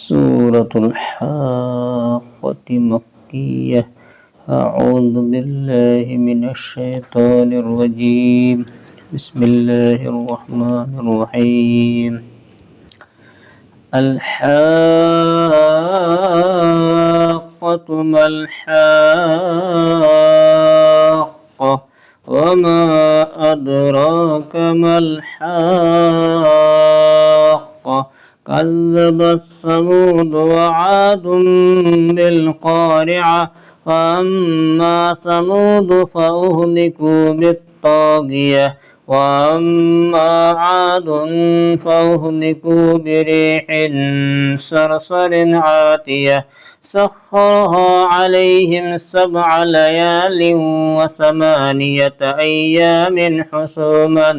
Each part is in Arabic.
سورة الحاقة مكية. أعوذ بالله من الشيطان الرجيم. بسم الله الرحمن الرحيم. الحاقة ما الحاقة وما أدراك ما الحاقة كذبت ثمود وعاد بالقارعة فأما ثمود فأهلكوا بالطاغية وأما عاد فأهلكوا بريح صرصر عاتية سخرها عليهم 7 ليال و8 أيام حسوما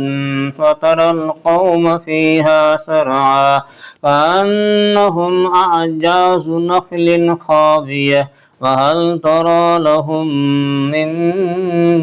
فترى القوم فيها سرعا كأنهم أعجاز نخل خاوية فهل ترى لهم من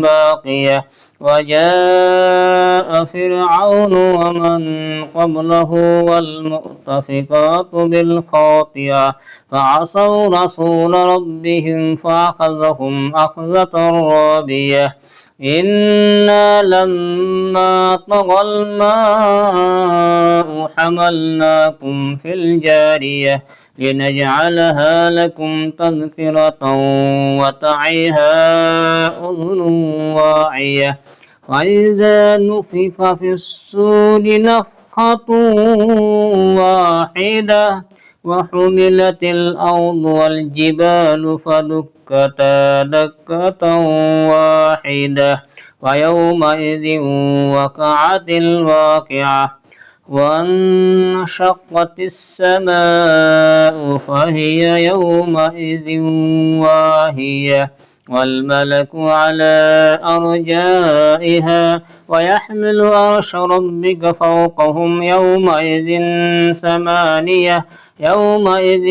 باقية وجاء فرعون ومن قبله والمؤتفكات بالخاطئة فعصوا رسول ربهم فأخذهم أخذة رابية إنا لما طغى الماء حملناكم في الجارية لنجعلها لكم تذكرة وتعيها أذن واعية وإذا نفخ في الصور نفخة واحدة وحملت الأرض والجبال فدكتا دكة واحدة ويومئذ وقعت الواقعة وانشقت السماء فهي يومئذ واهية والملك على أرجائها ويحمل عرش ربك فوقهم يومئذ 8 يومئذ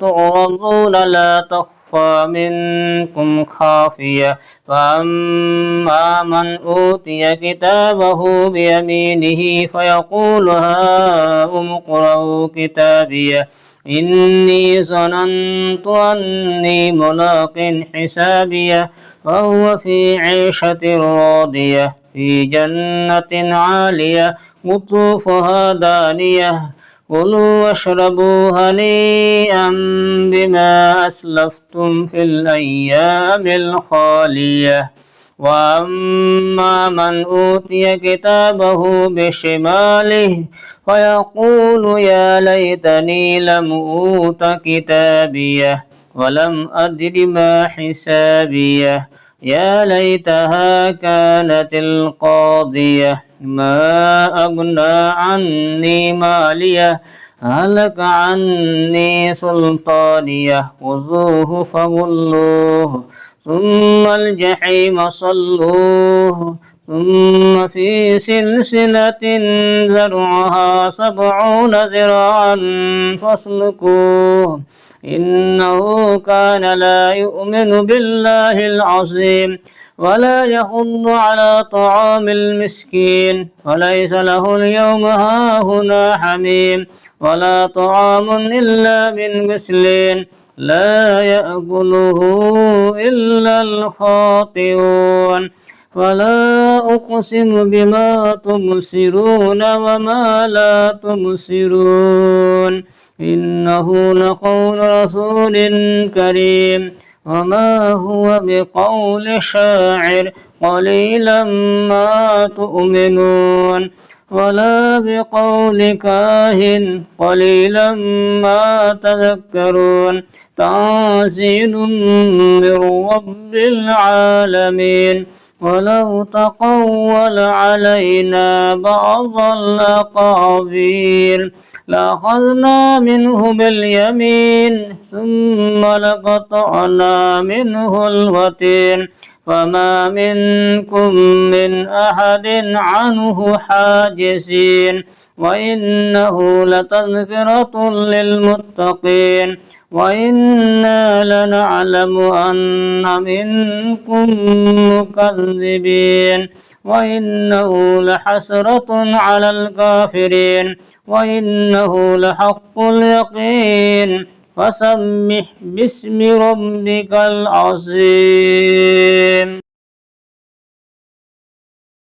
تعرضون لا تخفى منكم خافية فأما من أوتي كتابه بيمينه فيقول هاؤم اقرءوا كتابيه إني ظننت أني ملاق حسابيه فهو في عيشة راضية في جنة عالية قطوفها دانية كلوا واشربوا هنيئا بما أسلفتم في الأيام الخالية وأما من أوتي كتابه بشماله فيقول يا ليتني لم أوت كتابيه ولم أدر ما حسابيه يا ليتها كانت القاضية ما أغنى عني ماليه هلك عني سلطانيه خذوه فغلوه ثم الجحيم صلوه ثم في سلسلة ذرعها 70 ذراعا فاسلكوه إنه كان لا يؤمن بالله العظيم ولا يحض على طعام المسكين وليس له اليوم هاهنا حميم ولا طعام إلا من غسلين لا يأكله إلا الخاطئون ولا أقسم بما تبصرون وما لا تبصرون إنه لقول رسول كريم وما هو بقول شاعر قليلا ما تؤمنون ولا بقول كاهن قليلا ما تذكرون تنزيل من رب العالمين ولو تقول علينا بعض الأقاويل لأخذنا منه باليمين ثم لقطعنا منه الوتين فما منكم من أحد عنه حاجزين وإنه لتذكرة للمتقين وإنا لنعلم أن منكم مكذبين وإنه لحسرة على الكافرين وإنه لحق اليقين فسبح باسم ربك العظيم.